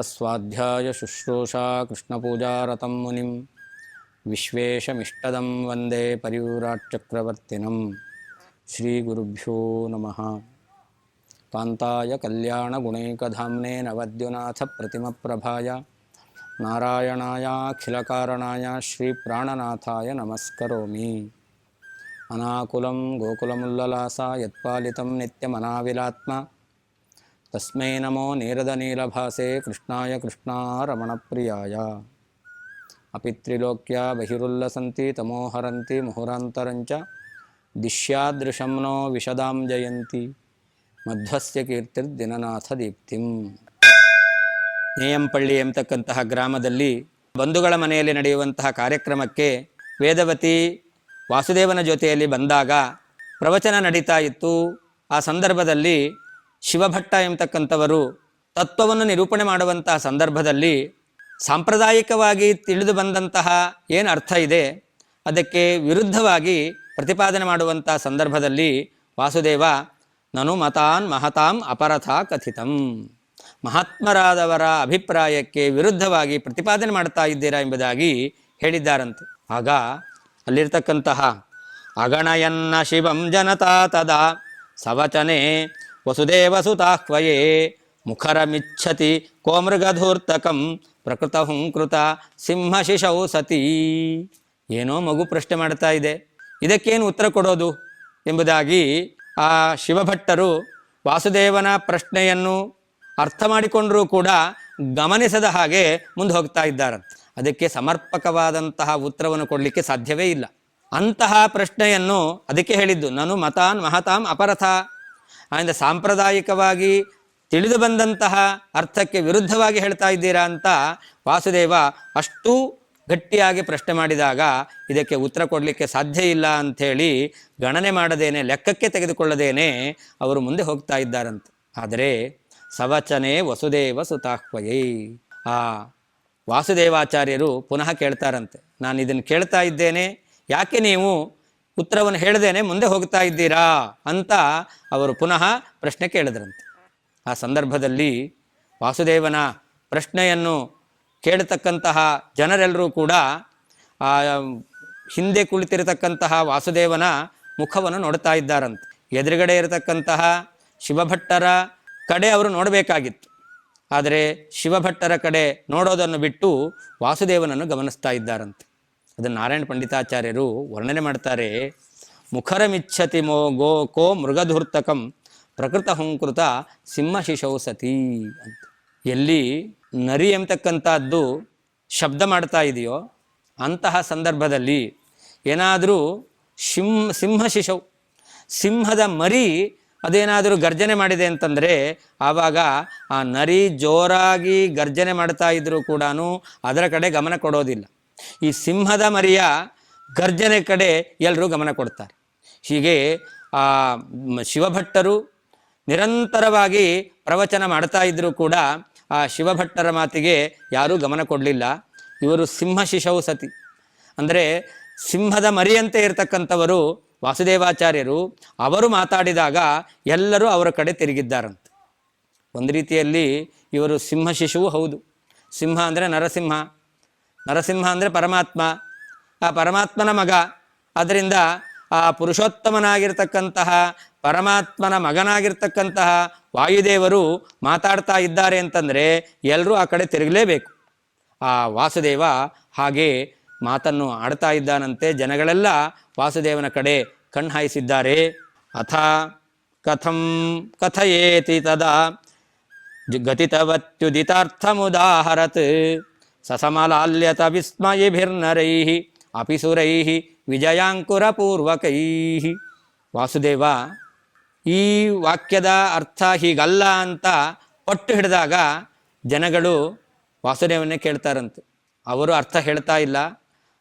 ಕಂಠಸ್ವಾಧ್ಯಾಯ ಶುಶ್ರೂಷಾ ಕೃಷ್ಣಪೂಜಾರತಂ ಮುನಿಂ ವಿಶ್ವೇಶಮಿಷ್ಟದಂ ವಂದೇ ಪರಿವ್ರಾಟ್ಚಕ್ರವರ್ತಿನಂ. ಶ್ರೀಗುರುಭ್ಯೋ ನಮಃ. ಕಾಂತಾಯ ಕಲ್ಯಾಣಗುಣೈಕಧಾಮ್ನೇ ನವದ್ಯುನಾಥಪ್ರತಿಮಪ್ರಭಾಯ ನಾರಾಯಣಾಯ ಅಖಿಲಕಾರಣಾಯ ಶ್ರೀಪ್ರಾಣನಾಥಾಯ ನಮಸ್ಕರೋಮಿ. ಅನಾಕುಲಂ ಗೋಕುಲಮುಲ್ಲಲಾಸ ಯತ್ಪಾಲಿತಂ ನಿತ್ಯಮನಾವಿಲಾತ್ಮ ತಸ್ಮೈ ನಮೋ ನೀರದನೀಲಭಾಸೆ ಕೃಷ್ಣಾಯ ಕೃಷ್ಣಾರಮಣಪ್ರಿಯಾಯ. ಅಪಿತ್ರಿಲೋಕ್ಯ ಬಹಿರುಲ್ಲಸಂತಿ ತಮೋಹರಂತಿ ಮುಹುರಾಂತರಂಚ ದಿಶ್ಯಾದೃಶಂ ನೋ ವಿಶದಾಂ ಜಯಂತಿ ಮಧ್ವಸ್ಯ ಕೀರ್ತಿರ್ದಿನನಾಥ ದೀಪ್ತಿಂ. ನೇಯಂಪಳ್ಳಿ ಎಂಬತಕ್ಕಂತಹ ಗ್ರಾಮದಲ್ಲಿ ಬಂಧುಗಳ ಮನೆಯಲ್ಲಿ ನಡೆಯುವಂತಹ ಕಾರ್ಯಕ್ರಮಕ್ಕೆ ವೇದವತಿ ವಾಸುದೇವನ ಜೊತೆಯಲ್ಲಿ ಬಂದಾಗ ಪ್ರವಚನ ನಡೀತಾ ಇತ್ತು. ಆ ಸಂದರ್ಭದಲ್ಲಿ ಶಿವಭಟ್ಟ ಎಂಬತಕ್ಕಂಥವರು ತತ್ವವನ್ನು ನಿರೂಪಣೆ ಮಾಡುವಂತಹ ಸಂದರ್ಭದಲ್ಲಿ ಸಾಂಪ್ರದಾಯಿಕವಾಗಿ ತಿಳಿದು ಬಂದಂತಹ ಏನು ಅರ್ಥ ಇದೆ ಅದಕ್ಕೆ ವಿರುದ್ಧವಾಗಿ ಪ್ರತಿಪಾದನೆ ಮಾಡುವಂತಹ ಸಂದರ್ಭದಲ್ಲಿ ವಾಸುದೇವ ನನು ಮತಾನ್ ಮಹತಾಂ ಅಪರಥಾ ಕಥಿತಂ, ಮಹಾತ್ಮರಾದವರ ಅಭಿಪ್ರಾಯಕ್ಕೆ ವಿರುದ್ಧವಾಗಿ ಪ್ರತಿಪಾದನೆ ಮಾಡ್ತಾ ಇದ್ದೀರಾ ಎಂಬುದಾಗಿ ಹೇಳಿದ್ದಾರಂತೆ. ಆಗ ಅಲ್ಲಿರ್ತಕ್ಕಂತಹ ಅಗಣಯನ್ನ ಶಿವಂ ಜನತಾ ತದಾ ಸವಚನೆ ವಸುದೇವಸುತಾಹ್ವಯೇ ಮುಖರಮಿಚ್ಛತಿ ಕೋ ಮೃಗಧೂರ್ತಕಂ ಪ್ರಕೃತ ಹುಂಕೃತ ಸಿಂಹಶಿಶೌ ಸತೀ. ಏನೋ ಮಗು ಪ್ರಶ್ನೆ ಮಾಡ್ತಾ ಇದೆ, ಇದಕ್ಕೇನು ಉತ್ತರ ಕೊಡೋದು ಎಂಬುದಾಗಿ ಆ ಶಿವಭಟ್ಟರು ವಾಸುದೇವನ ಪ್ರಶ್ನೆಯನ್ನು ಅರ್ಥ ಮಾಡಿಕೊಂಡರೂ ಕೂಡ ಗಮನಿಸದ ಹಾಗೆ ಮುಂದೆ ಹೋಗ್ತಾ ಇದ್ದಾರೆ. ಅದಕ್ಕೆ ಸಮರ್ಪಕವಾದಂತಹ ಉತ್ತರವನ್ನು ಕೊಡಲಿಕ್ಕೆ ಸಾಧ್ಯವೇ ಇಲ್ಲ. ಅಂತಹ ಪ್ರಶ್ನೆಯನ್ನು ಅದಕ್ಕೆ ಹೇಳಿದ್ದು ನಾನು ಮತಾನ್ ಮಹತಾಂ ಅಪರಥ. ಆದ್ದರಿಂದ ಸಾಂಪ್ರದಾಯಿಕವಾಗಿ ತಿಳಿದು ಬಂದಂತಹ ಅರ್ಥಕ್ಕೆ ವಿರುದ್ಧವಾಗಿ ಹೇಳ್ತಾ ಇದ್ದೀರಾ ಅಂತ ವಾಸುದೇವ ಅಷ್ಟೂ ಗಟ್ಟಿಯಾಗಿ ಪ್ರಶ್ನೆ ಮಾಡಿದಾಗ ಇದಕ್ಕೆ ಉತ್ತರ ಕೊಡಲಿಕ್ಕೆ ಸಾಧ್ಯ ಇಲ್ಲ ಅಂಥೇಳಿ ಗಣನೆ ಮಾಡದೇನೆ, ಲೆಕ್ಕಕ್ಕೆ ತೆಗೆದುಕೊಳ್ಳದೇನೆ ಅವರು ಮುಂದೆ ಹೋಗ್ತಾ ಇದ್ದಾರಂತೆ. ಆದರೆ ಸವಚನೆ ವಸುದೇವ ಸುತಾಹ್ವಯೇ, ಆ ವಾಸುದೇವಾಚಾರ್ಯರು ಪುನಃ ಕೇಳ್ತಾರಂತೆ, ನಾನು ಇದನ್ನು ಕೇಳ್ತಾ ಇದ್ದೇನೆ, ಯಾಕೆ ನೀವು ಉತ್ತರವನ್ನು ಹೇಳದೇನೆ ಮುಂದೆ ಹೋಗ್ತಾ ಇದ್ದೀರಾ ಅಂತ ಅವರು ಪುನಃ ಪ್ರಶ್ನೆ ಕೇಳಿದ್ರಂತೆ. ಆ ಸಂದರ್ಭದಲ್ಲಿ ವಾಸುದೇವನ ಪ್ರಶ್ನೆಯನ್ನು ಕೇಳತಕ್ಕಂತಹ ಜನರೆಲ್ಲರೂ ಕೂಡ ಆ ಹಿಂದೆ ಕುಳಿತಿರತಕ್ಕಂತಹ ವಾಸುದೇವನ ಮುಖವನ್ನು ನೋಡ್ತಾ ಇದ್ದಾರಂತೆ. ಎದುರುಗಡೆ ಇರತಕ್ಕಂತಹ ಶಿವಭಟ್ಟರ ಕಡೆ ಅವರು ನೋಡಬೇಕಾಗಿತ್ತು, ಆದರೆ ಶಿವಭಟ್ಟರ ಕಡೆ ನೋಡೋದನ್ನು ಬಿಟ್ಟು ವಾಸುದೇವನನ್ನು ಗಮನಿಸ್ತಾ ಇದ್ದಾರಂತೆ. ಅದನ್ನು ನಾರಾಯಣ ಪಂಡಿತಾಚಾರ್ಯರು ವರ್ಣನೆ ಮಾಡ್ತಾರೆ. ಮುಖರಮಿಚ್ಛತಿ ಕೋ ಕೋ ಮೃಗಧೂರ್ತಕಂ ಪ್ರಕೃತ ಹುಂಕೃತ ಸಿಂಹಶಿಶೌ ಸತೀ ಅಂತ. ಎಲ್ಲಿ ನರಿ ಎಂಬತಕ್ಕಂಥದ್ದು ಶಬ್ದ ಮಾಡ್ತಾ ಇದೆಯೋ ಅಂತಹ ಸಂದರ್ಭದಲ್ಲಿ ಏನಾದರೂ ಸಿಂಹಶಿಶೌ, ಸಿಂಹದ ಮರಿ ಅದೇನಾದರೂ ಗರ್ಜನೆ ಮಾಡಿದೆ ಅಂತಂದರೆ ಆವಾಗ ಆ ನರಿ ಜೋರಾಗಿ ಗರ್ಜನೆ ಮಾಡ್ತಾ ಇದ್ದರೂ ಕೂಡ ಅದರ ಕಡೆ ಗಮನ ಕೊಡೋದಿಲ್ಲ. ಈ ಸಿಂಹದ ಮರಿಯ ಗರ್ಜನೆ ಕಡೆ ಎಲ್ಲರೂ ಗಮನ ಕೊಡ್ತಾರೆ. ಹೀಗೆ ಆ ಶಿವಭಟ್ಟರು ನಿರಂತರವಾಗಿ ಪ್ರವಚನ ಮಾಡ್ತಾ ಇದ್ದರೂ ಕೂಡ ಆ ಶಿವಭಟ್ಟರ ಮಾತಿಗೆ ಯಾರೂ ಗಮನ ಕೊಡಲಿಲ್ಲ. ಇವರು ಸಿಂಹಶಿಶೌ ಸತಿ ಅಂದರೆ ಸಿಂಹದ ಮರಿಯಂತೆ ಇರತಕ್ಕಂಥವರು ವಾಸುದೇವಾಚಾರ್ಯರು. ಅವರು ಮಾತಾಡಿದಾಗ ಎಲ್ಲರೂ ಅವರ ಕಡೆ ತಿರುಗಿದ್ದಾರಂತೆ. ಒಂದು ರೀತಿಯಲ್ಲಿ ಇವರು ಸಿಂಹಶಿಶುವು ಹೌದು. ಸಿಂಹ ಅಂದರೆ ನರಸಿಂಹ, ನರಸಿಂಹ ಅಂದರೆ ಪರಮಾತ್ಮ, ಆ ಪರಮಾತ್ಮನ ಮಗ. ಅದರಿಂದ ಆ ಪುರುಷೋತ್ತಮನಾಗಿರ್ತಕ್ಕಂತಹ ಪರಮಾತ್ಮನ ಮಗನಾಗಿರ್ತಕ್ಕಂತಹ ವಾಯುದೇವರು ಮಾತಾಡ್ತಾ ಇದ್ದಾರೆ ಅಂತಂದರೆ ಎಲ್ಲರೂ ಆ ಕಡೆ ತಿರುಗಲೇಬೇಕು. ಆ ವಾಸುದೇವ ಹಾಗೆ ಮಾತನ್ನು ಆಡ್ತಾ ಇದ್ದಾನಂತೆ. ಜನಗಳೆಲ್ಲ ವಾಸುದೇವನ ಕಡೆ ಕಣ್ಣಾಯಿಸಿದ್ದಾರೆ. ಅಥ ಕಥಂ ಕಥಯೇತಿ ತದಾ ಗತಿತವತ್ಯುದಿತಾರ್ಥಮುದಾಹರತ್ ಸಸಮಲಾಲ್ಯತ ವಿಸ್ಮಯಿಭಿರ್ನರೈಃ ಅಪಿಸುರೈಃ ವಿಜಯಾಂಕುರಪೂರ್ವಕೈಃ. ವಾಸುದೇವ ಈ ವಾಕ್ಯದ ಅರ್ಥ ಹೀಗಲ್ಲ ಅಂತ ಪಟ್ಟು ಹಿಡಿದಾಗ ಜನಗಳು ವಾಸುದೇವನ್ನೇ ಕೇಳ್ತಾರಂತೆ. ಅವರು ಅರ್ಥ ಹೇಳ್ತಾ ಇಲ್ಲ,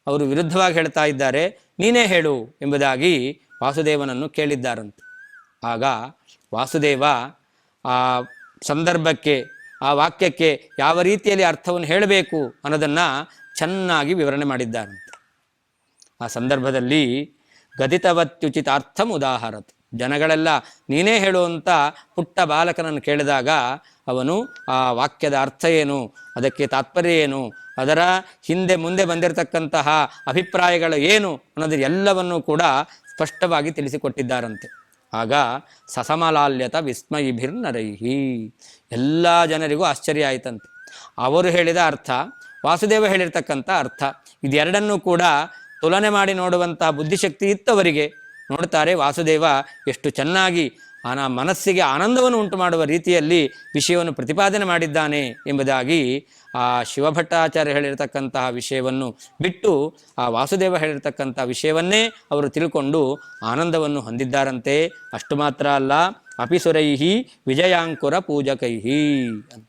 ಅವರು ವಿರುದ್ಧವಾಗಿ ಹೇಳ್ತಾ ಇದ್ದಾರೆ, ನೀನೇ ಹೇಳು ಎಂಬುದಾಗಿ ವಾಸುದೇವನನ್ನು ಕೇಳಿದ್ದಾರಂತೆ. ಆಗ ವಾಸುದೇವ ಆ ಸಂದರ್ಭಕ್ಕೆ, ಆ ವಾಕ್ಯಕ್ಕೆ ಯಾವ ರೀತಿಯಲ್ಲಿ ಅರ್ಥವನ್ನು ಹೇಳಬೇಕು ಅನ್ನೋದನ್ನು ಚೆನ್ನಾಗಿ ವಿವರಣೆ ಮಾಡಿದ್ದಾರಂತೆ. ಆ ಸಂದರ್ಭದಲ್ಲಿ ಗದಿತವತ್ಯುಚಿತಾರ್ಥಂ ಉದಾಹರತ್, ಜನಗಳೆಲ್ಲ ನೀನೇ ಹೇಳು ಅಂತ ಪುಟ್ಟ ಬಾಲಕನನ್ನು ಕೇಳಿದಾಗ ಅವನು ಆ ವಾಕ್ಯದ ಅರ್ಥ ಏನು, ಅದಕ್ಕೆ ತಾತ್ಪರ್ಯ ಏನು, ಅದರ ಹಿಂದೆ ಮುಂದೆ ಬಂದಿರತಕ್ಕಂತಹ ಅಭಿಪ್ರಾಯಗಳು ಏನು ಅನ್ನೋದು ಎಲ್ಲವನ್ನೂ ಕೂಡ ಸ್ಪಷ್ಟವಾಗಿ ತಿಳಿಸಿಕೊಟ್ಟಿದ್ದಾರಂತೆ. ಆಗ ಸಸಮಲಾಲ್ಯತ ವಿಸ್ಮಯಿಭಿರ್ನರೈಹಿ, ಎಲ್ಲ ಜನರಿಗೂ ಆಶ್ಚರ್ಯ ಆಯಿತಂತೆ. ಅವರು ಹೇಳಿದ ಅರ್ಥ, ವಾಸುದೇವ ಹೇಳಿರ್ತಕ್ಕಂಥ ಅರ್ಥ, ಇದೆರಡನ್ನೂ ಕೂಡ ತುಲನೆ ಮಾಡಿ ನೋಡುವಂತಹ ಬುದ್ಧಿಶಕ್ತಿ ಇತ್ತವರಿಗೆ. ನೋಡ್ತಾರೆ ವಾಸುದೇವ ಎಷ್ಟು ಚೆನ್ನಾಗಿ ಮನಸ್ಸಿಗೆ ಆನಂದವನ್ನು ಉಂಟು ಮಾಡುವ ರೀತಿಯಲ್ಲಿ ವಿಷಯವನ್ನು ಪ್ರತಿಪಾದನೆ ಮಾಡಿದ್ದಾನೆ ಎಂಬುದಾಗಿ ಆ ಶಿವಭಟ್ಟಾಚಾರ್ಯ ಹೇಳಿರ್ತಕ್ಕಂತಹ ವಿಷಯವನ್ನು ಬಿಟ್ಟು ಆ ವಾಸುದೇವ ಹೇಳಿರ್ತಕ್ಕಂಥ ವಿಷಯವನ್ನೇ ಅವರು ತಿಳ್ಕೊಂಡು ಆನಂದವನ್ನು ಹೊಂದಿದ್ದಾರಂತೆ. ಅಷ್ಟು ಮಾತ್ರ ಅಲ್ಲ, ಅಪಿಸುರೈಹಿ ವಿಜಯಾಂಕುರ ಪೂಜಕೈಹಿ ಅಂತ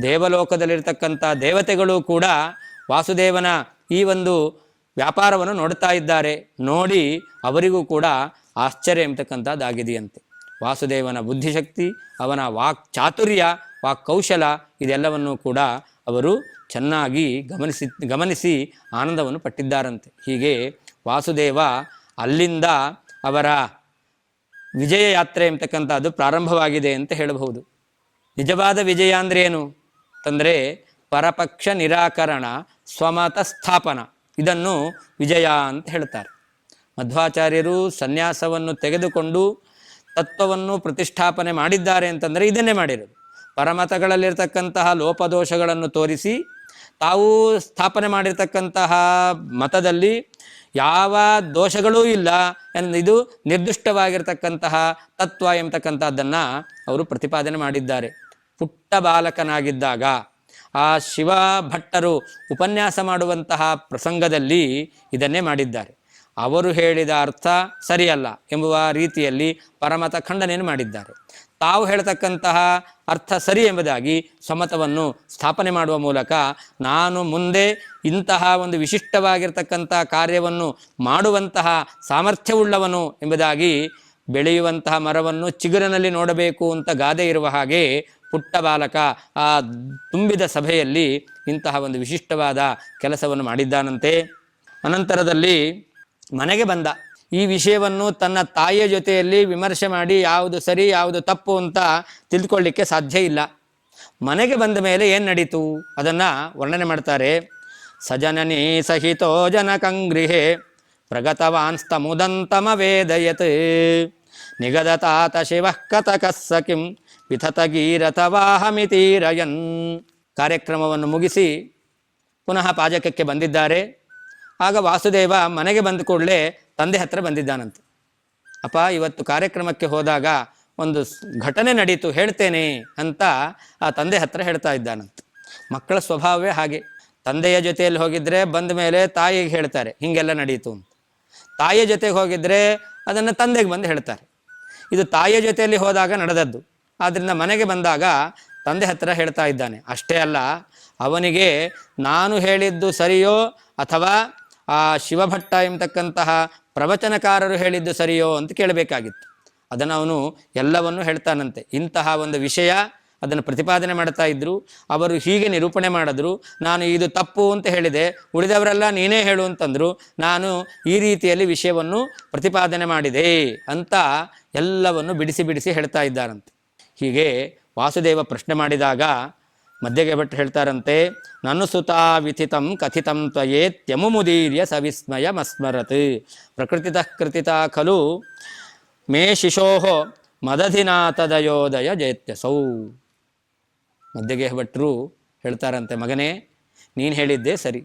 ದೇವಲೋಕದಲ್ಲಿರ್ತಕ್ಕಂಥ ದೇವತೆಗಳು ಕೂಡ ವಾಸುದೇವನ ಈ ಒಂದು ವ್ಯಾಪಾರವನ್ನು ನೋಡ್ತಾ ಇದ್ದಾರೆ. ನೋಡಿ ಅವರಿಗೂ ಕೂಡ ಆಶ್ಚರ್ಯ ಎಂಬತಕ್ಕಂಥದ್ದಾಗಿದೆಯಂತೆ. ವಾಸುದೇವನ ಬುದ್ಧಿಶಕ್ತಿ, ಅವನ ವಾಕ್ ಚಾತುರ್ಯ, ವಾಕ್ ಕೌಶಲ ಇದೆಲ್ಲವನ್ನೂ ಕೂಡ ಅವರು ಚೆನ್ನಾಗಿ ಗಮನಿಸಿ ಆನಂದವನ್ನು ಪಟ್ಟಿದ್ದಾರಂತೆ. ಹೀಗೆ ವಾಸುದೇವ ಅಲ್ಲಿಂದ ಅವರ ವಿಜಯ ಯಾತ್ರೆ ಎಂಬತಕ್ಕಂಥದ್ದು ಪ್ರಾರಂಭವಾಗಿದೆ ಅಂತ ಹೇಳಬಹುದು. ನಿಜವಾದ ವಿಜಯ ಅಂದರೆ ಏನು ಅಂತಂದರೆ ಪರಪಕ್ಷ ನಿರಾಕರಣ, ಸ್ವಮತ ಸ್ಥಾಪನ, ಇದನ್ನು ವಿಜಯ ಅಂತ ಹೇಳ್ತಾರೆ. ಮಧ್ವಾಚಾರ್ಯರು ಸನ್ಯಾಸವನ್ನು ತೆಗೆದುಕೊಂಡು ತತ್ವವನ್ನು ಪ್ರತಿಷ್ಠಾಪನೆ ಮಾಡಿದ್ದಾರೆ ಅಂತಂದರೆ ಇದನ್ನೇ ಮಾಡಿರೋದು. ಪರಮತಗಳಲ್ಲಿರ್ತಕ್ಕಂತಹ ಲೋಪದೋಷಗಳನ್ನು ತೋರಿಸಿ ತಾವು ಸ್ಥಾಪನೆ ಮಾಡಿರ್ತಕ್ಕಂತಹ ಮತದಲ್ಲಿ ಯಾವ ದೋಷಗಳೂ ಇಲ್ಲ, ಇದು ನಿರ್ದಿಷ್ಟವಾಗಿರ್ತಕ್ಕಂತಹ ತತ್ವ ಎಂಬತಕ್ಕಂಥದ್ದನ್ನು ಅವರು ಪ್ರತಿಪಾದನೆ ಮಾಡಿದ್ದಾರೆ. ಪುಟ್ಟ ಬಾಲಕನಾಗಿದ್ದಾಗ ಆ ಶಿವ ಭಟ್ಟರು ಉಪನ್ಯಾಸ ಮಾಡುವಂತಹ ಪ್ರಸಂಗದಲ್ಲಿ ಇದನ್ನೇ ಮಾಡಿದ್ದಾರೆ. ಅವರು ಹೇಳಿದ ಅರ್ಥ ಸರಿಯಲ್ಲ ಎಂಬುವ ರೀತಿಯಲ್ಲಿ ಪರಮತ ಖಂಡನೆಯನ್ನು ಮಾಡಿದ್ದಾರೆ. ತಾವು ಹೇಳ್ತಕ್ಕಂತಹ ಅರ್ಥ ಸರಿ ಎಂಬುದಾಗಿ ಸ್ವಮತವನ್ನು ಸ್ಥಾಪನೆ ಮಾಡುವ ಮೂಲಕ ನಾನು ಮುಂದೆ ಇಂತಹ ಒಂದು ವಿಶಿಷ್ಟವಾಗಿರ್ತಕ್ಕಂಥ ಕಾರ್ಯವನ್ನು ಮಾಡುವಂತಹ ಸಾಮರ್ಥ್ಯವುಳ್ಳವನು ಎಂಬುದಾಗಿ ಬೆಳೆಯುವಂತಹ ಮರವನ್ನು ಚಿಗುರಿನಲ್ಲಿ ನೋಡಬೇಕು ಅಂತ ಗಾದೆ ಇರುವ ಹಾಗೆ ಪುಟ್ಟ ಬಾಲಕ ಆ ತುಂಬಿದ ಸಭೆಯಲ್ಲಿ ಇಂತಹ ಒಂದು ವಿಶಿಷ್ಟವಾದ ಕೆಲಸವನ್ನು ಮಾಡಿದ್ದಾನಂತೆ. ಅನಂತರದಲ್ಲಿ ಮನೆಗೆ ಬಂದ. ಈ ವಿಷಯವನ್ನು ತನ್ನ ತಾಯಿಯ ಜೊತೆಯಲ್ಲಿ ವಿಮರ್ಶೆ ಮಾಡಿ ಯಾವುದು ಸರಿ ಯಾವುದು ತಪ್ಪು ಅಂತ ತಿಳ್ಕೊಳ್ಳಿಕ್ಕೆ ಸಾಧ್ಯ ಇಲ್ಲ. ಮನೆಗೆ ಬಂದ ಮೇಲೆ ಏನು ನಡೀತು ಅದನ್ನು ವರ್ಣನೆ ಮಾಡ್ತಾರೆ. ಸಜನನಿ ಸಹಿತೋ ಜನಕಂಗೃಹೆ ಪ್ರಗತವಾನ್ಸ್ತಮುದಂತಮ ವೇದಯತ್ ನಿಗದತಾತ ಶಿವಃ ಕತಕಸ್ಸ ಕಿಂ ವಿಥತಗೀರಥವಾಹಮಿತೀರಯನ್. ಕಾರ್ಯಕ್ರಮವನ್ನು ಮುಗಿಸಿ ಪುನಃ ಪಾಜಕಕ್ಕೆ ಬಂದಿದ್ದಾರೆ. ಆಗ ವಾಸುದೇವ ಮನೆಗೆ ಬಂದ ಕೂಡಲೇ ತಂದೆ ಹತ್ರ ಬಂದಿದ್ದಾನಂತೆ. ಅಪ್ಪ, ಇವತ್ತು ಕಾರ್ಯಕ್ರಮಕ್ಕೆ ಹೋದಾಗ ಒಂದು ಘಟನೆ ನಡೀತು, ಹೇಳ್ತೇನೆ ಅಂತ ಆ ತಂದೆ ಹತ್ರ ಹೇಳ್ತಾ ಇದ್ದಾನಂತೆ. ಮಕ್ಕಳ ಸ್ವಭಾವವೇ ಹಾಗೆ. ತಂದೆಯ ಜೊತೆಯಲ್ಲಿ ಹೋಗಿದ್ರೆ ಬಂದ ಮೇಲೆ ತಾಯಿಗೆ ಹೇಳ್ತಾರೆ ಹೀಗೆಲ್ಲ ನಡೀತು ಅಂತ. ತಾಯಿಯ ಜೊತೆಗೆ ಹೋಗಿದ್ರೆ ಅದನ್ನು ತಂದೆಗೆ ಬಂದು ಹೇಳ್ತಾರೆ. ಇದು ತಾಯಿಯ ಜೊತೆಯಲ್ಲಿ ಹೋದಾಗ ನಡೆದದ್ದು. ಆದ್ದರಿಂದ ಮನೆಗೆ ಬಂದಾಗ ತಂದೆ ಹತ್ರ ಹೇಳ್ತಾ ಇದ್ದಾನೆ. ಅಷ್ಟೇ ಅಲ್ಲ, ಅವನಿಗೆ ನಾನು ಹೇಳಿದ್ದು ಸರಿಯೋ ಅಥವಾ ಆ ಶಿವಭಟ್ಟ ಎಂಬತಕ್ಕಂತಹ ಪ್ರವಚನಕಾರರು ಹೇಳಿದ್ದು ಸರಿಯೋ ಅಂತ ಕೇಳಬೇಕಾಗಿತ್ತು. ಅದನ್ನು ಅವನು ಎಲ್ಲವನ್ನೂ ಹೇಳ್ತಾನಂತೆ. ಇಂತಹ ಒಂದು ವಿಷಯ ಅದನ್ನು ಪ್ರತಿಪಾದನೆ ಮಾಡ್ತಾ ಇದ್ದರು. ಅವರು ಹೀಗೆ ನಿರೂಪಣೆ ಮಾಡಿದ್ರು, ನಾನು ಇದು ತಪ್ಪು ಅಂತ ಹೇಳಿದೆ, ಉಳಿದವರೆಲ್ಲ ನೀನೇ ಹೇಳು ಅಂತಂದರು, ನಾನು ಈ ರೀತಿಯಲ್ಲಿ ವಿಷಯವನ್ನು ಪ್ರತಿಪಾದನೆ ಮಾಡಿದೆ ಅಂತ ಎಲ್ಲವನ್ನು ಬಿಡಿಸಿ ಬಿಡಿಸಿ ಹೇಳ್ತಾ ಇದ್ದಾರಂತೆ. ಹೀಗೆ ವಾಸುದೇವ ಪ್ರಶ್ನೆ ಮಾಡಿದಾಗ ಮಧ್ಯಗೆ ಭಟ್ ಹೇಳ್ತಾರಂತೆ, ನನ್ನ ಸುತಾ ವಿಥಿತಂ ಕಥಿತಂ ತ್ವಯೇತ್ಯಮುದೀರ್ಯ ಸವಿಸ್ಮಯ ಮಸ್ಮರತ್ ಪ್ರಕೃತಿತಃ ಕೃತಿತಾ ಖಲು ಮೇ ಶಿಶೋಃ ಮದಧಿನಾಥದಯೋದಯ ಜಯತ್ಯಸೌ. ಮಧ್ಯಗೆ ಭಟ್ರು ಹೇಳ್ತಾರಂತೆ, ಮಗನೇ ನೀನು ಹೇಳಿದ್ದೇ ಸರಿ.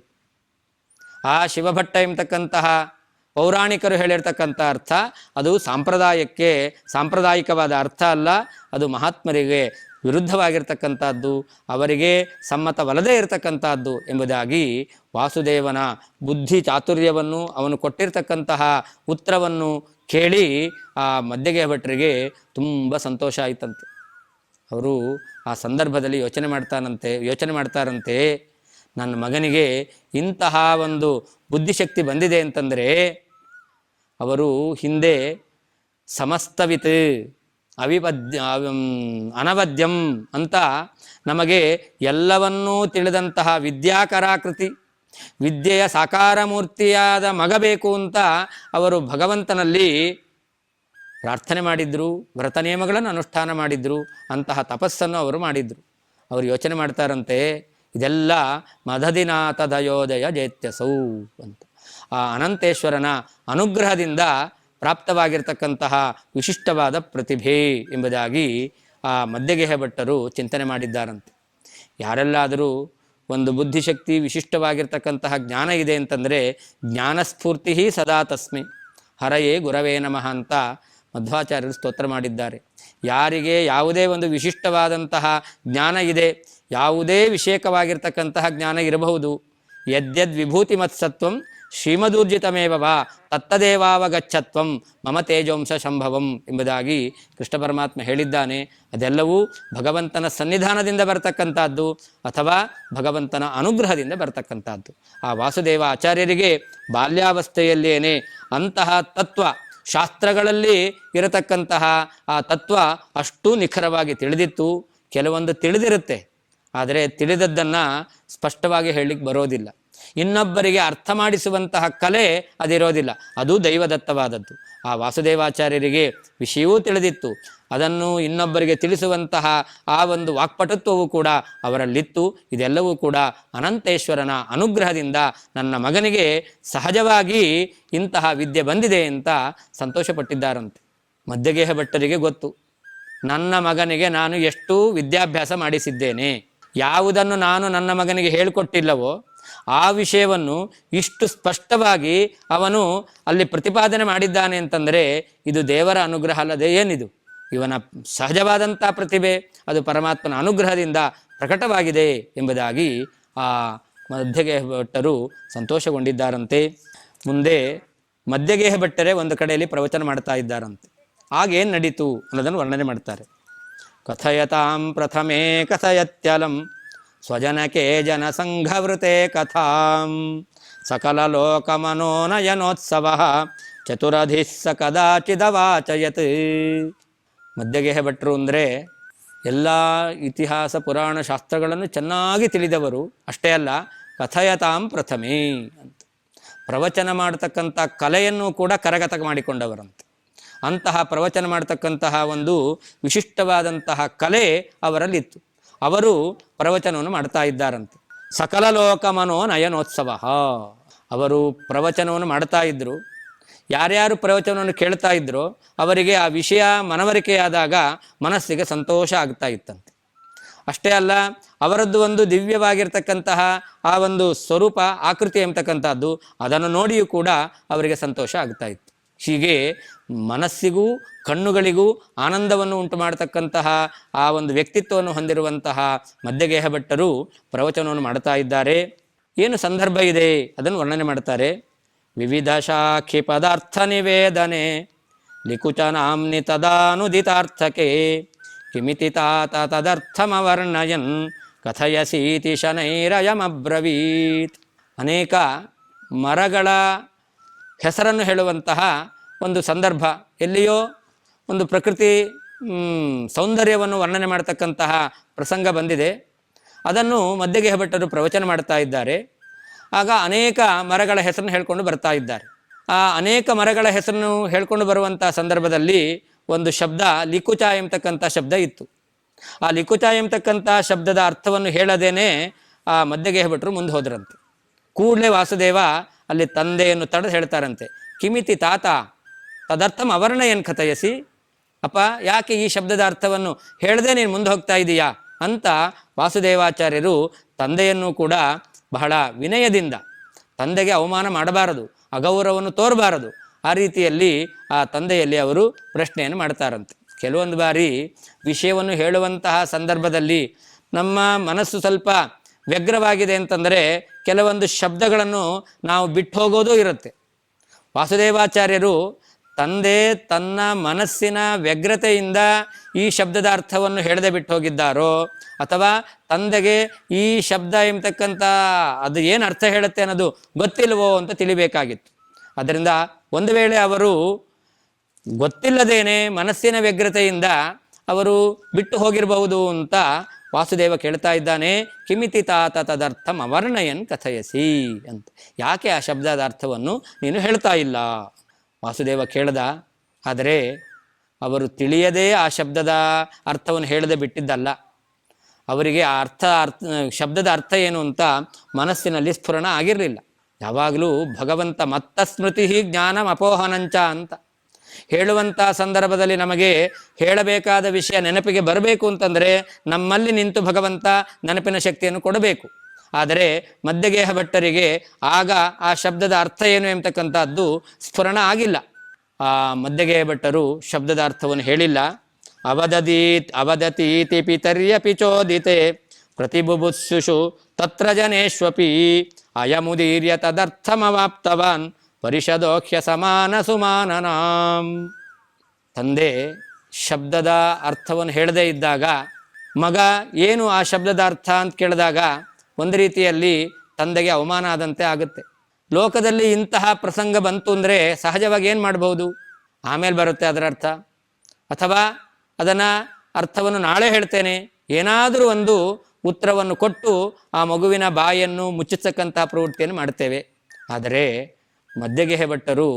ಆ ಶಿವಭಟ್ಟ ಎಂಬತಕ್ಕಂತಹ ಪೌರಾಣಿಕರು ಹೇಳಿರ್ತಕ್ಕಂಥ ಅರ್ಥ ಅದು ಸಾಂಪ್ರದಾಯಿಕವಾದ ಅರ್ಥ ಅಲ್ಲ, ಅದು ಮಹಾತ್ಮರಿಗೆ ವಿರುದ್ಧವಾಗಿರ್ತಕ್ಕಂಥದ್ದು, ಅವರಿಗೆ ಸಮ್ಮತವಲ್ಲದೇ ಇರತಕ್ಕಂಥದ್ದು ಎಂಬುದಾಗಿ ವಾಸುದೇವನ ಬುದ್ಧಿ ಚಾತುರ್ಯವನ್ನು ಅವನು ಕೊಟ್ಟಿರ್ತಕ್ಕಂತಹ ಉತ್ತರವನ್ನು ಕೇಳಿ ಆ ಮಧ್ಯಗೆ ಭಟ್ರಿಗೆ ತುಂಬ ಸಂತೋಷ ಆಯಿತಂತೆ. ಅವರು ಆ ಸಂದರ್ಭದಲ್ಲಿ ಯೋಚನೆ ಮಾಡ್ತಾರಂತೆ, ನನ್ನ ಮಗನಿಗೆ ಇಂತಹ ಒಂದು ಬುದ್ಧಿಶಕ್ತಿ ಬಂದಿದೆ ಅಂತಂದರೆ ಅವರು ಹಿಂದೆ ಸಮಸ್ತವಿತ್ ಅನವದ್ಯಂ ಅಂತ ನಮಗೆ ಎಲ್ಲವನ್ನೂ ತಿಳಿದಂತಹ ವಿದ್ಯಾಕರಾಕೃತಿ, ವಿದ್ಯೆಯ ಸಾಕಾರ ಮೂರ್ತಿಯಾದ ಮಗ ಬೇಕು ಅಂತ ಅವರು ಭಗವಂತನಲ್ಲಿ ಪ್ರಾರ್ಥನೆ ಮಾಡಿದ್ರು, ವ್ರತ ನಿಯಮಗಳನ್ನು ಅನುಷ್ಠಾನ ಮಾಡಿದ್ರು, ಅಂತಹ ತಪಸ್ಸನ್ನು ಅವರು ಮಾಡಿದರು. ಅವರು ಯೋಚನೆ ಮಾಡ್ತಾರಂತೆ, ಇದೆಲ್ಲ ಮದದಿನಾಥ ದಯೋದಯ ಜೈತ್ಯಸೌ ಅಂತ. ಆ ಅನಂತೇಶ್ವರನ ಅನುಗ್ರಹದಿಂದ ಪ್ರಾಪ್ತವಾಗಿರ್ತಕ್ಕಂತಹ ವಿಶಿಷ್ಟವಾದ ಪ್ರತಿಭೆ ಎಂಬುದಾಗಿ ಆ ಮಧ್ಯಗೆಹ ಭಟ್ಟರು ಚಿಂತನೆ ಮಾಡಿದ್ದಾರಂತೆ. ಯಾರೆಲ್ಲಾದರೂ ಒಂದು ಬುದ್ಧಿಶಕ್ತಿ ವಿಶಿಷ್ಟವಾಗಿರ್ತಕ್ಕಂತಹ ಜ್ಞಾನ ಇದೆ ಅಂತಂದರೆ ಜ್ಞಾನಸ್ಫೂರ್ತಿ ಸದಾ ತಸ್ಮೈ ಹರಯೇ ಗುರವೇ ನಮಃ ಅಂತ ಮಧ್ವಾಚಾರ್ಯರು ಸ್ತೋತ್ರ ಮಾಡಿದ್ದಾರೆ. ಯಾರಿಗೆ ಯಾವುದೇ ಒಂದು ವಿಶಿಷ್ಟವಾದಂತಹ ಜ್ಞಾನ ಇದೆ, ಯಾವುದೇ ವಿಷಯಕವಾಗಿರ್ತಕ್ಕಂತಹ ಜ್ಞಾನ ಇರಬಹುದು, ಯದ್ಯದ್ ವಿಭೂತಿ ಮತ್ಸತ್ವಂ ಶ್ರೀಮದೂರ್ಜಿತಮೇವ ವಾ ತತ್ತದೇವಾವಗಚ್ಚತ್ವಂ ಮಮ ತೇಜೋಂಶ ಸಂಭವಂ ಎಂಬುದಾಗಿ ಕೃಷ್ಣ ಪರಮಾತ್ಮ ಹೇಳಿದ್ದಾನೆ. ಅದೆಲ್ಲವೂ ಭಗವಂತನ ಸನ್ನಿಧಾನದಿಂದ ಬರತಕ್ಕಂಥದ್ದು ಅಥವಾ ಭಗವಂತನ ಅನುಗ್ರಹದಿಂದ ಬರತಕ್ಕಂಥದ್ದು. ಆ ವಾಸುದೇವ ಆಚಾರ್ಯರಿಗೆ ಬಾಲ್ಯಾವಸ್ಥೆಯಲ್ಲೇನೆ ಅಂತಹ ತತ್ವ ಶಾಸ್ತ್ರಗಳಲ್ಲಿ ಇರತಕ್ಕಂತಹ ಆ ತತ್ವ ಅಷ್ಟೂ ನಿಖರವಾಗಿ ತಿಳಿದಿತ್ತು. ಕೆಲವೊಂದು ತಿಳಿದಿರುತ್ತೆ, ಆದರೆ ತಿಳಿದದ್ದನ್ನು ಸ್ಪಷ್ಟವಾಗಿ ಹೇಳಲಿಕ್ಕೆ ಬರೋದಿಲ್ಲ. ಇನ್ನೊಬ್ಬರಿಗೆ ಅರ್ಥ ಮಾಡಿಸುವಂತಹ ಕಲೆ ಅದಿರೋದಿಲ್ಲ, ಅದು ದೈವದತ್ತವಾದದ್ದು. ಆ ವಾಸುದೇವಾಚಾರ್ಯರಿಗೆ ವಿಷಯವೂ ತಿಳಿದಿತ್ತು, ಅದನ್ನು ಇನ್ನೊಬ್ಬರಿಗೆ ತಿಳಿಸುವಂತಹ ಆ ಒಂದು ವಾಕ್ಪಟುತ್ವವು ಕೂಡ ಅವರಲ್ಲಿತ್ತು. ಇದೆಲ್ಲವೂ ಕೂಡ ಅನಂತೇಶ್ವರನ ಅನುಗ್ರಹದಿಂದ ನನ್ನ ಮಗನಿಗೆ ಸಹಜವಾಗಿ ಇಂತಹ ವಿದ್ಯೆ ಬಂದಿದೆ ಅಂತ ಸಂತೋಷಪಟ್ಟಿದ್ದಾರಂತೆ. ಮಧ್ಯಗೆಹ ಭಟ್ಟರಿಗೆ ಗೊತ್ತು, ನನ್ನ ಮಗನಿಗೆ ನಾನು ಎಷ್ಟು ವಿದ್ಯಾಭ್ಯಾಸ ಮಾಡಿಸಿದ್ದೇನೆ, ಯಾವುದನ್ನು ನಾನು ನನ್ನ ಮಗನಿಗೆ ಹೇಳಿಕೊಟ್ಟಿಲ್ಲವೋ ಆ ವಿಷಯವನ್ನು ಇಷ್ಟು ಸ್ಪಷ್ಟವಾಗಿ ಅವನು ಅಲ್ಲಿ ಪ್ರತಿಪಾದನೆ ಮಾಡಿದ್ದಾನೆ ಅಂತಂದರೆ ಇದು ದೇವರ ಅನುಗ್ರಹ ಅಲ್ಲದೆ ಏನಿದು, ಇವನ ಸಹಜವಾದಂಥ ಪ್ರತಿಭೆ ಅದು ಪರಮಾತ್ಮನ ಅನುಗ್ರಹದಿಂದ ಪ್ರಕಟವಾಗಿದೆ ಎಂಬುದಾಗಿ ಆ ಮಧ್ಯಗೆಹ ಭಟ್ಟರು ಸಂತೋಷಗೊಂಡಿದ್ದಾರಂತೆ. ಮುಂದೆ ಮಧ್ಯಗೆಹ ಭಟ್ಟರೇ ಒಂದು ಕಡೆಯಲ್ಲಿ ಪ್ರವಚನ ಮಾಡ್ತಾ ಇದ್ದಾರಂತೆ. ಆಗೇನು ನಡೀತು ಅನ್ನೋದನ್ನು ವರ್ಣನೆ ಮಾಡ್ತಾರೆ. ಕಥಯತಾಂ ಪ್ರಥಮೇ ಕಥಯತ್ಯಲಂ ಸ್ವಜನಕೆ ಜನಸಂಘವೃತೆ ಕಥಾಂ ಸಕಲ ಲೋಕಮನೋನಯನೋತ್ಸವ ಚತುರಧಿಃ ಸ ಕದಾಚಿದವಾಚಯತ್. ಮಧ್ಯಗೆಹ ಭಟ್ರು ಅಂದರೆ ಎಲ್ಲ ಇತಿಹಾಸ ಪುರಾಣ ಶಾಸ್ತ್ರಗಳನ್ನು ಚೆನ್ನಾಗಿ ತಿಳಿದವರು. ಅಷ್ಟೇ ಅಲ್ಲ, ಕಥಯತಾಂ ಪ್ರಥಮೇ ಅಂತ ಪ್ರವಚನ ಮಾಡ್ತಕ್ಕಂಥ ಕಲೆಯನ್ನು ಕೂಡ ಕರಗತ ಮಾಡಿಕೊಂಡವರಂತೆ. ಅಂತಹ ಪ್ರವಚನ ಮಾಡ್ತಕ್ಕಂತಹ ಒಂದು ವಿಶಿಷ್ಟವಾದಂತಹ ಕಲೆ ಅವರಲ್ಲಿತ್ತು. ಅವರು ಪ್ರವಚನವನ್ನು ಮಾಡ್ತಾ ಇದ್ದಾರಂತೆ. ಸಕಲ ಲೋಕ ಮನೋ ನಯನೋತ್ಸವ, ಅವರು ಪ್ರವಚನವನ್ನು ಮಾಡ್ತಾ ಇದ್ದರು. ಯಾರ್ಯಾರು ಪ್ರವಚನವನ್ನು ಕೇಳ್ತಾ ಇದ್ರೋ ಅವರಿಗೆ ಆ ವಿಷಯ ಮನವರಿಕೆಯಾದಾಗ ಮನಸ್ಸಿಗೆ ಸಂತೋಷ ಆಗ್ತಾ ಇತ್ತಂತೆ. ಅಷ್ಟೇ ಅಲ್ಲ, ಅವರದ್ದು ಒಂದು ದಿವ್ಯವಾಗಿರ್ತಕ್ಕಂತಹ ಆ ಒಂದು ಸ್ವರೂಪ ಆಕೃತಿ ಎಂಬತಕ್ಕಂಥದ್ದು ಅದನ್ನು ನೋಡಿಯೂ ಕೂಡ ಅವರಿಗೆ ಸಂತೋಷ ಆಗ್ತಾ ಇತ್ತು. ಹೀಗೆ ಮನಸ್ಸಿಗೂ ಕಣ್ಣುಗಳಿಗೂ ಆನಂದವನ್ನು ಉಂಟು ಮಾಡತಕ್ಕಂತಹ ಆ ಒಂದು ವ್ಯಕ್ತಿತ್ವವನ್ನು ಹೊಂದಿರುವಂತಹ ಮಧ್ಯಗೆಹ ಭಟ್ಟರು ಪ್ರವಚನವನ್ನು ಮಾಡ್ತಾ ಇದ್ದಾರೆ. ಏನು ಸಂದರ್ಭ ಇದೆ ಅದನ್ನು ವರ್ಣನೆ ಮಾಡ್ತಾರೆ. ವಿವಿಧ ಶಾಖಿ ಪದಾರ್ಥ ನಿವೇದನೆ ಲಿಕುಚನಾಂನಿ ತದಾನುದಿತಾರ್ಥಕೆ ಕಿಮಿತಿ ತಾತ ತದರ್ಥಮವರ್ಣಯನ್ ಕಥಯಸೀತಿ ಶನೈರಯಮಬ್ರವೀತ್. ಅನೇಕ ಮರಗಳ ಹೆಸರನ್ನು ಹೇಳುವಂತಹ ಒಂದು ಸಂದರ್ಭ, ಎಲ್ಲಿಯೋ ಒಂದು ಪ್ರಕೃತಿ ಸೌಂದರ್ಯವನ್ನು ವರ್ಣನೆ ಮಾಡ್ತಕ್ಕಂತಹ ಪ್ರಸಂಗ ಬಂದಿದೆ. ಅದನ್ನು ಮಧ್ಯಗೆಹ ಭಟ್ಟರು ಪ್ರವಚನ ಮಾಡ್ತಾ ಇದ್ದಾರೆ. ಆಗ ಅನೇಕ ಮರಗಳ ಹೆಸರನ್ನು ಹೇಳ್ಕೊಂಡು ಬರ್ತಾ ಇದ್ದಾರೆ. ಆ ಅನೇಕ ಮರಗಳ ಹೆಸರನ್ನು ಹೇಳ್ಕೊಂಡು ಬರುವಂಥ ಸಂದರ್ಭದಲ್ಲಿ ಒಂದು ಶಬ್ದ ಲಿಕುಚ ಎಂಬತಕ್ಕಂಥ ಶಬ್ದ ಇತ್ತು. ಆ ಲಿಕುಚ ಎಂಬತಕ್ಕಂಥ ಶಬ್ದದ ಅರ್ಥವನ್ನು ಹೇಳದೇನೆ ಆ ಮಧ್ಯಗೆಹ ಭಟ್ಟರು ಮುಂದೆ ಹೋದ್ರಂತೆ. ಕೂಡಲೇ ವಾಸುದೇವ ಅಲ್ಲಿ ತಂದೆಯನ್ನು ತಡೆದು ಹೇಳ್ತಾರಂತೆ, ಕಿಮಿತಿ ತಾತ ತದರ್ಥಂ ಅವರ್ಣಯನ್ ಕಥಯಸಿ. ಅಪ್ಪ, ಯಾಕೆ ಈ ಶಬ್ದದ ಅರ್ಥವನ್ನು ಹೇಳದೆ ನೀನು ಮುಂದೆ ಹೋಗ್ತಾ ಇದೀಯಾ ಅಂತ ವಾಸುದೇವಾಚಾರ್ಯರು ತಂದೆಯನ್ನು ಕೂಡ ಬಹಳ ವಿನಯದಿಂದ, ತಂದೆಗೆ ಅವಮಾನ ಮಾಡಬಾರದು, ಅಗೌರವವನ್ನು ತೋರಬಾರದು, ಆ ರೀತಿಯಲ್ಲಿ ಆ ತಂದೆಯಲ್ಲಿ ಅವರು ಪ್ರಶ್ನೆಯನ್ನು ಮಾಡ್ತಾರಂತೆ. ಕೆಲವೊಂದು ಬಾರಿ ವಿಷಯವನ್ನು ಹೇಳುವಂತಹ ಸಂದರ್ಭದಲ್ಲಿ ನಮ್ಮ ಮನಸ್ಸು ಸ್ವಲ್ಪ ವ್ಯಗ್ರವಾಗಿದೆ ಅಂತಂದರೆ ಕೆಲವೊಂದು ಶಬ್ದಗಳನ್ನು ನಾವು ಬಿಟ್ಟು ಹೋಗೋದೂ ಇರುತ್ತೆ. ವಾಸುದೇವಾಚಾರ್ಯರು ತಂದೆ ತನ್ನ ಮನಸ್ಸಿನ ವ್ಯಗ್ರತೆಯಿಂದ ಈ ಶಬ್ದದ ಅರ್ಥವನ್ನು ಹೇಳದೆ ಬಿಟ್ಟು ಹೋಗಿದ್ದಾರೋ ಅಥವಾ ತಂದೆಗೆ ಈ ಶಬ್ದ ಎಂಬತಕ್ಕಂಥ ಅದು ಏನು ಅರ್ಥ ಹೇಳುತ್ತೆ ಅನ್ನೋದು ಗೊತ್ತಿಲ್ವೋ ಅಂತ ತಿಳಿಬೇಕಾಗಿತ್ತು. ಅದರಿಂದ ಒಂದು ವೇಳೆ ಅವರು ಗೊತ್ತಿಲ್ಲದೇನೆ ಮನಸ್ಸಿನ ವ್ಯಗ್ರತೆಯಿಂದ ಅವರು ಬಿಟ್ಟು ಹೋಗಿರಬಹುದು ಅಂತ ವಾಸುದೇವ ಕೇಳ್ತಾ ಇದ್ದಾನೆ. ಕಿಮಿತಿ ತಾತ ತದರ್ಥಂ ಅವರ್ಣಯನ್ ಕಥಯಸಿ ಅಂತ, ಯಾಕೆ ಆ ಶಬ್ದದ ಅರ್ಥವನ್ನು ನೀನು ಹೇಳ್ತಾ ಇಲ್ಲ? ವಾಸುದೇವ ಕೇಳ್ದ. ಆದರೆ ಅವರು ತಿಳಿಯದೇ ಆ ಶಬ್ದದ ಅರ್ಥವನ್ನು ಹೇಳದೆ ಬಿಟ್ಟಿದ್ದಲ್ಲ. ಅವರಿಗೆ ಆ ಶಬ್ದದ ಅರ್ಥ ಏನು ಅಂತ ಮನಸ್ಸಿನಲ್ಲಿ ಸ್ಫುರಣ ಆಗಿರಲಿಲ್ಲ. ಯಾವಾಗಲೂ ಭಗವಂತ ಮತ್ತ ಸ್ಮೃತಿ ಜ್ಞಾನಂ ಅಪೋಹನಂಚ ಅಂತ ಹೇಳುವಂಥ ಸಂದರ್ಭದಲ್ಲಿ ನಮಗೆ ಹೇಳಬೇಕಾದ ವಿಷಯ ನೆನಪಿಗೆ ಬರಬೇಕು ಅಂತಂದರೆ ನಮ್ಮಲ್ಲಿ ನಿಂತು ಭಗವಂತ ನೆನಪಿನ ಶಕ್ತಿಯನ್ನು ಕೊಡಬೇಕು. ಆದರೆ ಮಧ್ಯಗೇಹ ಭಟ್ಟರಿಗೆ ಆಗ ಆ ಶಬ್ದದ ಅರ್ಥ ಏನು ಎಂಬತಕ್ಕಂಥದ್ದು ಸ್ಫುರಣ ಆಗಿಲ್ಲ. ಆ ಮಧ್ಯಗೇಹ ಭಟ್ಟರು ಶಬ್ದದ ಅರ್ಥವನ್ನು ಹೇಳಿಲ್ಲ. ಅವದತೀತಿ ಪಿತರ್ಯಪಿ ಚೋದಿತೆ ಪ್ರತಿಬುಭುತ್ಸುಷು ತತ್ರ ಜನೇಶ್ವಪಿ ಅಯಮುದೀರ್ಯ ತದರ್ಥಮವಾಪ್ತವಾನ್ ಪರಿಷದೋಖ್ಯ ಸಮಾನ ಸುಮಾನನಾಂ. ತಂದೆ ಶಬ್ದದ ಅರ್ಥವನ್ನು ಹೇಳದೇ ಇದ್ದಾಗ ಮಗ ಏನು ಆ ಶಬ್ದದ ಅರ್ಥ ಅಂತ ಕೇಳಿದಾಗ ಒಂದು ರೀತಿಯಲ್ಲಿ ತಂದೆಗೆ ಅವಮಾನ ಆದಂತೆ ಆಗುತ್ತೆ. ಲೋಕದಲ್ಲಿ ಇಂತಹ ಪ್ರಸಂಗ ಬಂತು ಅಂದರೆ ಸಹಜವಾಗಿ ಏನು ಮಾಡ್ಬೋದು, ಆಮೇಲೆ ಬರುತ್ತೆ ಅದರ ಅರ್ಥ, ಅಥವಾ ಅದನ್ನು ಅರ್ಥವನ್ನು ನಾಳೆ ಹೇಳ್ತೇನೆ, ಏನಾದರೂ ಒಂದು ಉತ್ತರವನ್ನು ಕೊಟ್ಟು ಆ ಮಗುವಿನ ಬಾಯನ್ನು ಮುಚ್ಚಿಸತಕ್ಕಂತಹ ಪ್ರವೃತ್ತಿಯನ್ನು ಮಾಡ್ತೇವೆ. ಆದರೆ ಮಧ್ಯಗೇಹ ಭಟ್ಟರು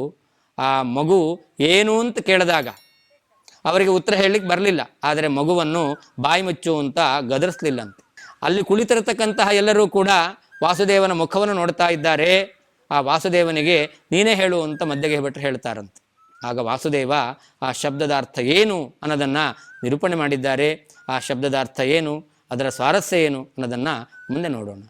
ಆ ಮಗು ಏನು ಅಂತ ಕೇಳಿದಾಗ ಅವರಿಗೆ ಉತ್ತರ ಹೇಳಲಿಕ್ಕೆ ಬರಲಿಲ್ಲ, ಆದರೆ ಮಗುವನ್ನು ಬಾಯಿ ಮುಚ್ಚು ಅಂತ ಗದರಿಸಲಿಲ್ಲಂತೆ. ಅಲ್ಲಿ ಕುಳಿತಿರತಕ್ಕಂತಹ ಎಲ್ಲರೂ ಕೂಡ ವಾಸುದೇವನ ಮುಖವನ್ನು ನೋಡ್ತಾ ಇದ್ದಾರೆ. ಆ ವಾಸುದೇವನಿಗೆ ನೀನೇ ಹೇಳು ಅಂತ ಮಧ್ಯಗೇಹ ಭಟ್ಟರು ಹೇಳ್ತಾರಂತೆ. ಆಗ ವಾಸುದೇವ ಆ ಶಬ್ದದ ಅರ್ಥ ಏನು ಅನ್ನೋದನ್ನು ನಿರೂಪಣೆ ಮಾಡಿದ್ದಾರೆ. ಆ ಶಬ್ದದ ಅರ್ಥ ಏನು, ಅದರ ಸ್ವಾರಸ್ಯ ಏನು ಅನ್ನೋದನ್ನು ಮುಂದೆ ನೋಡೋಣ.